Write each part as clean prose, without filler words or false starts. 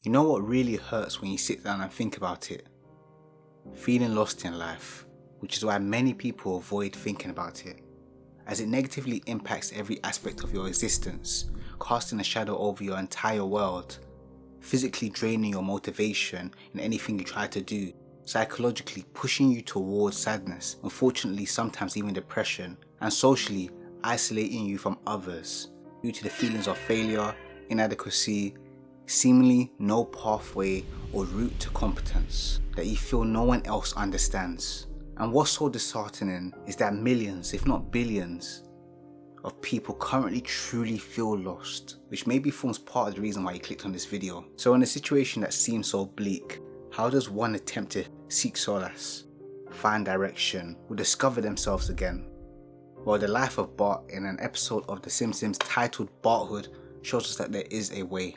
You know what really hurts when you sit down and think about it? Feeling lost in life, which is why many people avoid thinking about it, as it negatively impacts every aspect of your existence, casting a shadow over your entire world, physically draining your motivation in anything you try to do, psychologically pushing you towards sadness, unfortunately sometimes even depression, and socially isolating you from others due to the feelings of failure, inadequacy, seemingly no pathway or route to competence that you feel no one else understands. And what's so disheartening is that millions, if not billions, of people currently truly feel lost, which maybe forms part of the reason why you clicked on this video. So in a situation that seems so bleak, how does one attempt to seek solace, find direction, or discover themselves again? Well, the life of Bart in an episode of The Simpsons titled Barthood shows us that there is a way.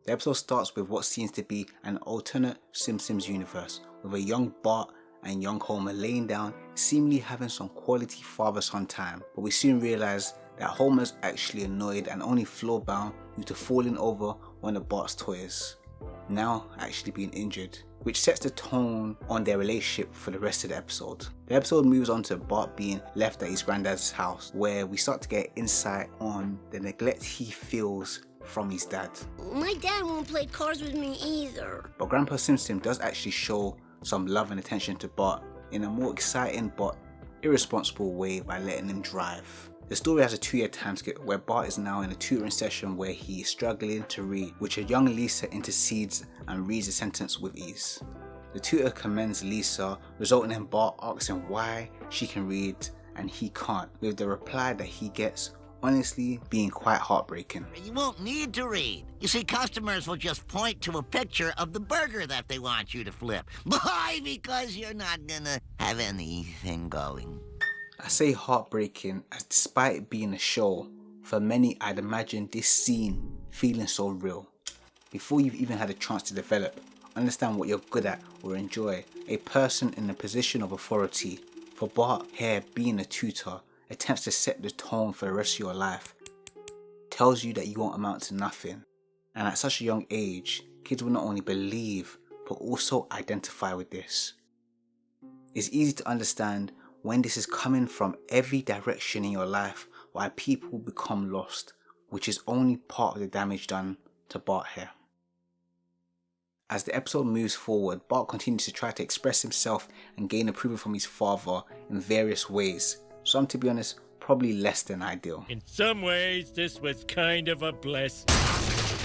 The episode starts with what seems to be an alternate Simpsons universe, with a young Bart and young Homer laying down, seemingly having some quality father-son time, but we soon realise that Homer's actually annoyed and only floor-bound due to falling over one of Bart's toys, now actually being injured, which sets the tone on their relationship for the rest of the episode. The episode moves on to Bart being left at his granddad's house, where we start to get insight on the neglect he feels from his dad. My dad won't play cars with me either. But Grandpa Simpson does actually show some love and attention to Bart in a more exciting but irresponsible way by letting him drive. The story has a 2-year time skip where Bart is now in a tutoring session where he is struggling to read, which a young Lisa intercedes and reads the sentence with ease. The tutor commends Lisa, resulting in Bart asking why she can read and he can't, with the reply that he gets honestly being quite heartbreaking. You won't need to read. You see, customers will just point to a picture of the burger that they want you to flip. Why? Because you're not gonna have anything going. I say heartbreaking as despite it being a show, for many I'd imagine this scene feeling so real. Before you've even had a chance to develop, understand what you're good at or enjoy, a person in a position of authority, for Bart here being a tutor, attempts to set the tone for the rest of your life, tells you that you won't amount to nothing. And at such a young age, kids will not only believe, but also identify with this. It's easy to understand when this is coming from every direction in your life why people become lost, which is only part of the damage done to Bart here. As the episode moves forward, Bart continues to try to express himself and gain approval from his father in various ways. Some, to be honest, probably less than ideal. In some ways, this was kind of a blessing.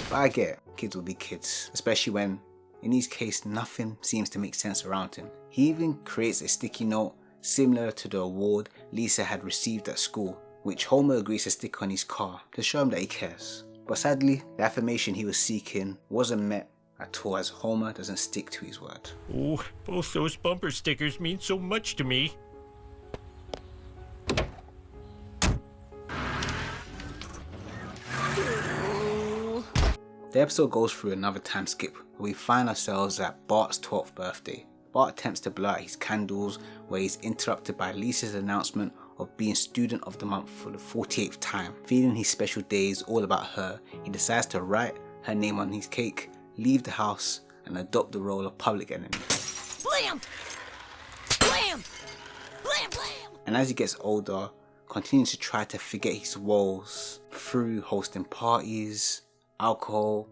But I get it. Kids will be kids, especially when, in his case, nothing seems to make sense around him. He even creates a sticky note similar to the award Lisa had received at school, which Homer agrees to stick on his car to show him that he cares. But sadly, the affirmation he was seeking wasn't met at all, as Homer doesn't stick to his word. Oh, both those bumper stickers mean so much to me. The episode goes through another time skip where we find ourselves at Bart's 12th birthday. Bart attempts to blow out his candles where he's interrupted by Lisa's announcement of being student of the month for the 48th time. Feeling his special days all about her, he decides to write her name on his cake, leave the house, and adopt the role of public enemy. Blam! Blam! Blam! Blam! And as he gets older, continues to try to forget his woes through hosting parties, alcohol,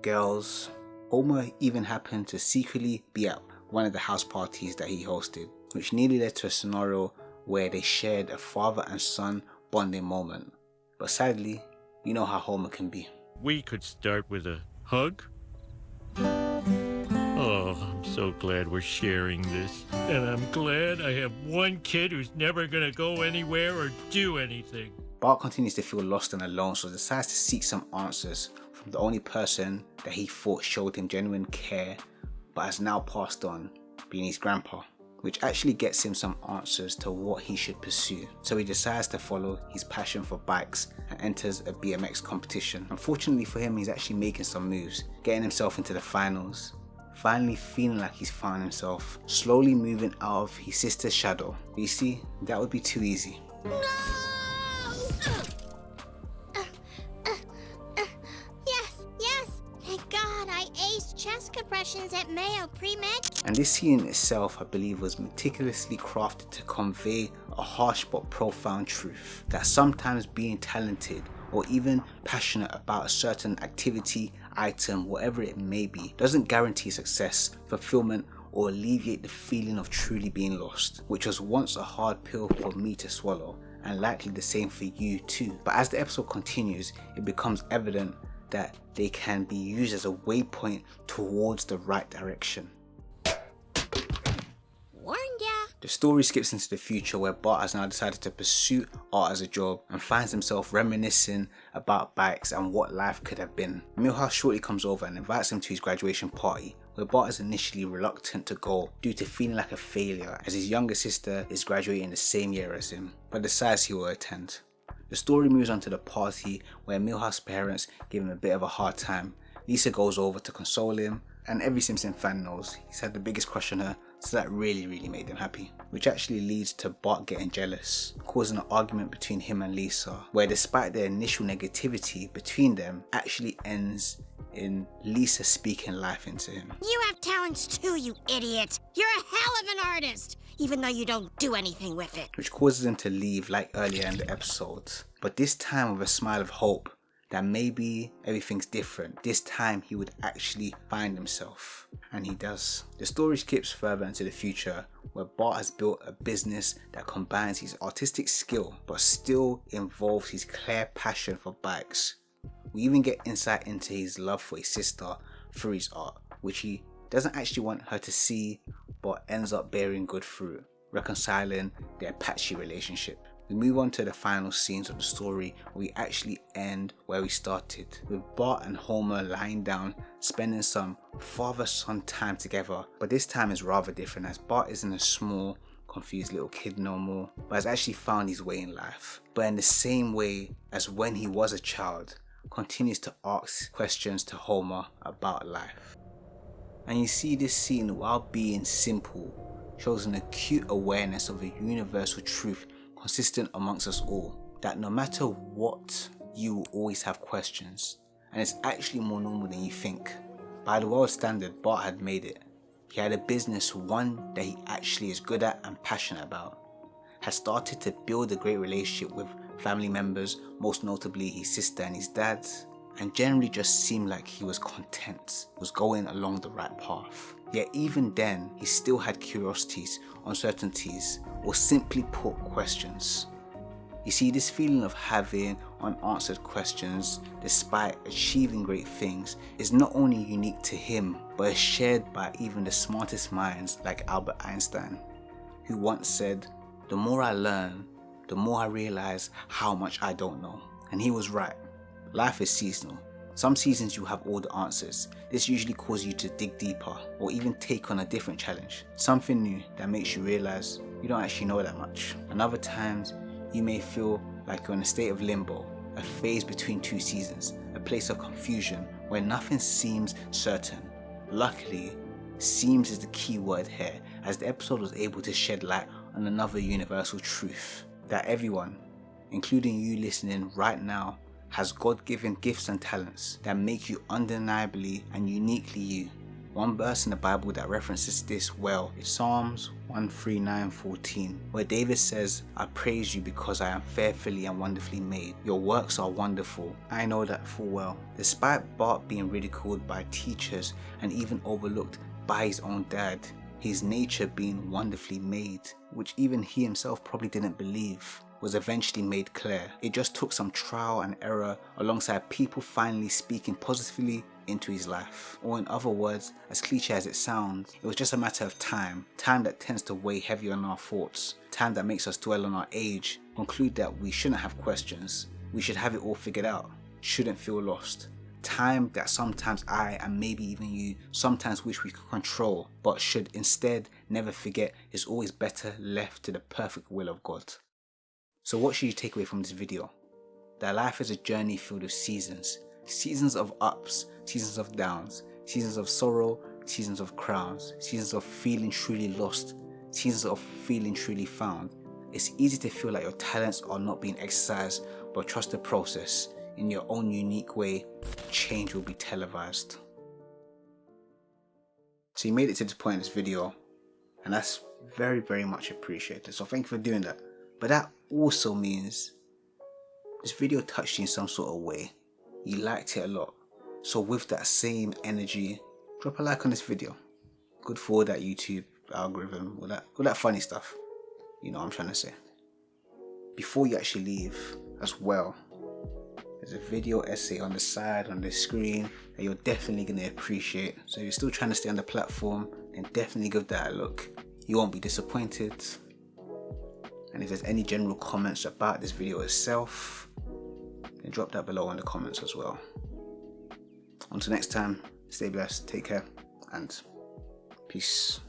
girls. Homer even happened to secretly be at one of the house parties that he hosted, which nearly led to a scenario where they shared a father and son bonding moment. But sadly, you know how Homer can be. We could start with a hug. Oh, I'm so glad we're sharing this. And I'm glad I have one kid who's never gonna go anywhere or do anything. Bart continues to feel lost and alone, so decides to seek some answers from the only person that he thought showed him genuine care but has now passed on, being his grandpa, which actually gets him some answers to what he should pursue. So he decides to follow his passion for bikes and enters a BMX competition. Unfortunately for him, he's actually making some moves, getting himself into the finals, finally feeling like he's found himself, slowly moving out of his sister's shadow. But you see, that would be too easy. No! chest compressions at Mayo pre-med. And this scene in itself, I believe, was meticulously crafted to convey a harsh but profound truth, that sometimes being talented or even passionate about a certain activity, item, whatever it may be, doesn't guarantee success, fulfillment, or alleviate the feeling of truly being lost, which was once a hard pill for me to swallow, and likely the same for you too. But as the episode continues, it becomes evident that they can be used as a waypoint towards the right direction. Warned ya. The story skips into the future where Bart has now decided to pursue art as a job and finds himself reminiscing about bikes and what life could have been. Milhouse shortly comes over and invites him to his graduation party, where Bart is initially reluctant to go due to feeling like a failure as his younger sister is graduating the same year as him, but decides he will attend. The story moves on to the party where Milhouse's parents give him a bit of a hard time. Lisa goes over to console him, and every Simpson fan knows he's had the biggest crush on her, so that really made them happy. Which actually leads to Bart getting jealous, causing an argument between him and Lisa, where despite their initial negativity between them, actually ends in Lisa speaking life into him. You have talents too, you idiot. You're a hell of an artist, even though you don't do anything with it. Which causes him to leave like earlier in the episode, but this time with a smile of hope that maybe everything's different. This time he would actually find himself, and he does. The story skips further into the future where Bart has built a business that combines his artistic skill but still involves his clear passion for bikes. We even get insight into his love for his sister through his art, which he doesn't actually want her to see but ends up bearing good fruit, reconciling their patchy relationship. We move on to the final scenes of the story where we actually end where we started, with Bart and Homer lying down, spending some father-son time together, but this time is rather different as Bart isn't a small, confused little kid no more, but has actually found his way in life. But in the same way as when he was a child, continues to ask questions to Homer about life. And you see this scene, while being simple, shows an acute awareness of a universal truth consistent amongst us all, that no matter what, you will always have questions, and it's actually more normal than you think. By the world standard, Bart had made it. He had a business, one that he actually is good at and passionate about, had started to build a great relationship with family members, most notably his sister and his dad, and generally just seemed like he was content, was going along the right path. Yet even then, he still had curiosities, uncertainties, or simply put, questions. You see, this feeling of having unanswered questions despite achieving great things is not only unique to him, but is shared by even the smartest minds like Albert Einstein, who once said, "The more I learn, the more I realize how much I don't know." And he was right. Life is seasonal. Some seasons you have all the answers. This usually causes you to dig deeper or even take on a different challenge, something new that makes you realize you don't actually know that much. And other times you may feel like you're in a state of limbo, a phase between two seasons, a place of confusion where nothing seems certain. Luckily, seems is the key word here, as the episode was able to shed light on another universal truth, that everyone, including you listening right now, has God-given gifts and talents that make you undeniably and uniquely you. One verse in the Bible that references this well is Psalms 139:14, where David says, "I praise you because I am fearfully and wonderfully made. Your works are wonderful. I know that full well." Despite Bart being ridiculed by teachers and even overlooked by his own dad, his nature being wonderfully made, which even he himself probably didn't believe, was eventually made clear. It just took some trial and error alongside people finally speaking positively into his life. Or in other words, as cliche as it sounds, it was just a matter of time that tends to weigh heavy on our thoughts, time that makes us dwell on our age, conclude that we shouldn't have questions, we should have it all figured out, shouldn't feel lost. Time that sometimes I, and maybe even you, sometimes wish we could control, but should instead never forget is always better left to the perfect will of God. So what should you take away from this video? That life is a journey filled with seasons. Seasons of ups, seasons of downs, seasons of sorrow, seasons of crowns, seasons of feeling truly lost, seasons of feeling truly found. It's easy to feel like your talents are not being exercised, but trust the process. In your own unique way, change will be televised. So you made it to this point in this video, and that's very, very much appreciated. So thank you for doing that. But that also means this video touched you in some sort of way. You liked it a lot. So with that same energy, drop a like on this video. Good for that YouTube algorithm, all that funny stuff. You know what I'm trying to say. Before you actually leave as well, there's a video essay on the side on the screen that you're definitely going to appreciate. So if you're still trying to stay on the platform, then definitely give that a look. You won't be disappointed. And if there's any general comments about this video itself, then drop that below in the comments as well. Until next time, stay blessed, take care, and peace.